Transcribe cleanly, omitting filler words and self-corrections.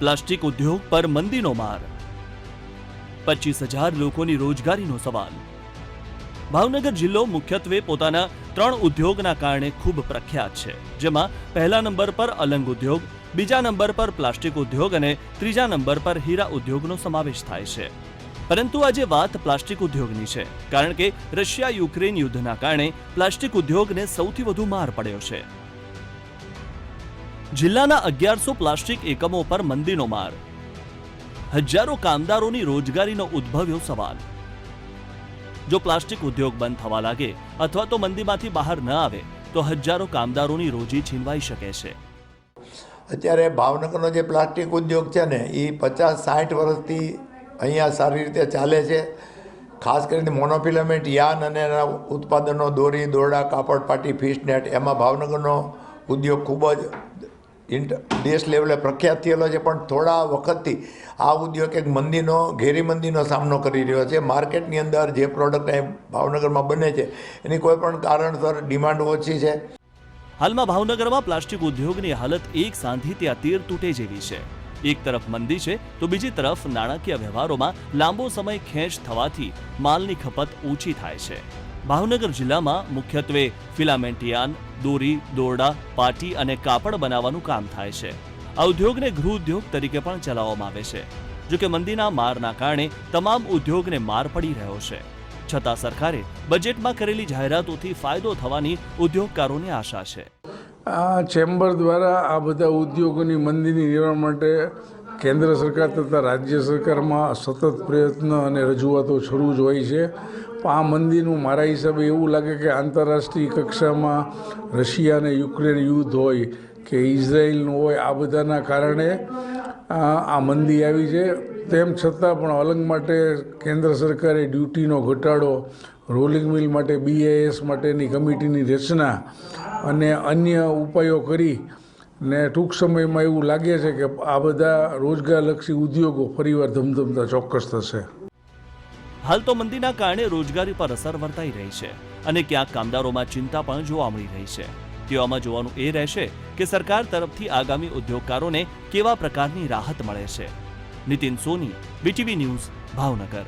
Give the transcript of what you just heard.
Plastic ઉદ્યોગ પર મંદીનો માર, 25,000 લોકોની રોજગારીનો સવાલ। ભાવનગર જિલ્લો મુખ્યત્વે પોતાના 3 ઉદ્યોગના કારણે ખૂબ પ્રખ્યાત છે, જેમાં પહેલા નંબર પર અલંગ ઉદ્યોગ, બીજા નંબર પર પ્લાસ્ટિક ઉદ્યોગ અને ત્રીજા નંબર પર હીરા ઉદ્યોગનો સમાવેશ થાય છે। પરંતુ આજે વાત પ્લાસ્ટિક ઉદ્યોગની છે, કારણ કે રશિયા-યુક્રેન યુદ્ધના કારણે પ્લાસ્ટિક ઉદ્યોગને સૌથી વધુ માર પડ્યો છે। જિલ્લાના 1100 પ્લાસ્ટિક એકમો પર મંદીનો માર, હજારો કામદારોની રોજગારીનો ઉદ્ભવ્યો સવાલ। જો પ્લાસ્ટિક ઉદ્યોગ બંધ થવા લાગે અથવા તો મંદીમાંથી બહાર ન આવે તો હજારો કામદારોની રોજી છીનવાઈ શકે છે। અત્યારે ભાવનગરનો જે પ્લાસ્ટિક ઉદ્યોગ છે ને એ 50-60 વર્ષથી અહીંયા સારી રીતે ચાલે છે। ખાસ કરીને મોનોફિલામેન્ટ યાન અને એના ઉત્પાદનો દોરી, દોરડા, કાપડ, પાટી, ફિશ નેટ, એમાં ભાવનગરનો ઉદ્યોગ ખૂબ જ દેશ લેવલે પ્રખ્યાત થયેલો છે। પણ થોડા વખતથી આ ઉદ્યોગ એક ઘેરી મંદીનો સામનો કરી રહ્યો છે। માર્કેટની અંદર જે પ્રોડક્ટ અહીં ભાવનગરમાં બને છે એની કોઈ પણ કારણસર ડિમાન્ડ ઓછી છે। હાલમાં ભાવનગરમાં પ્લાસ્ટિક ઉદ્યોગની હાલત એક સાંધીથી તીર તૂટે જેવી છે। એક તરફ મંદી છે તો બીજી તરફ નાણાકીય વ્યવહારોમાં લાંબો સમય ખેંચ થવાથી માલની ખપત ઓછી થાય છે। ભાવનગર જિલ્લામાં મુખ્યત્વે ફિલામેન્ટ યાન, દોરી, દોરડા, પાટી અને કાપડ બનાવવાનું કામ થાય છે। આ ઉદ્યોગને ગૃહ ઉદ્યોગ તરીકે પણ ચલાવવામાં આવે છે। જો કે મંદીના મારના કારણે તમામ ઉદ્યોગને માર પડી રહ્યો છે, છતાં સરકારે બજેટમાં કરેલી જાહેરાતોથી ફાયદો થવાની ઉદ્યોગકારોને આશા છે। આ ચેમ્બર દ્વારા આ બધા ઉદ્યોગોની મંદીની નિવારણ માટે કેન્દ્ર સરકાર તથા રાજ્ય સરકારમાં સતત પ્રયત્ન અને રજૂઆતો શરૂ જ હોય છે। પણ આ મંદીનું મારા હિસાબે એવું લાગે કે આંતરરાષ્ટ્રીય કક્ષામાં રશિયા અને યુક્રેન યુદ્ધ હોય કે ઇઝરાયલનું હોય, આ બધાના કારણે આ મંદી આવી છે। તેમ છતાં પણ અલંગ માટે કેન્દ્ર સરકારે ડ્યુટીનો ઘટાડો, રોલિંગ મિલ માટે BIS માટેની કમિટીની રચના અને અન્ય ઉપાયો કરી ને ટૂંક સમયમાં એવું લાગે છે કે આ બધા રોજગારલક્ષી ઉદ્યોગો ફરીવાર ધમધમતા ચોક્કસ થશે। હાલ તો મંદીના કારણે રોજગારી પર અસર વર્તાઈ રહી છે અને ક્યાંક કામદારોમાં ચિંતા પણ જોવા મળી રહી છે। તેવામાં જોવાનું એ રહેશે કે સરકાર તરફથી આગામી ઉદ્યોગકારોને કેવા પ્રકારની રાહત મળે છે। નીતિન સોની, BTV ન્યૂઝ, ભાવનગર।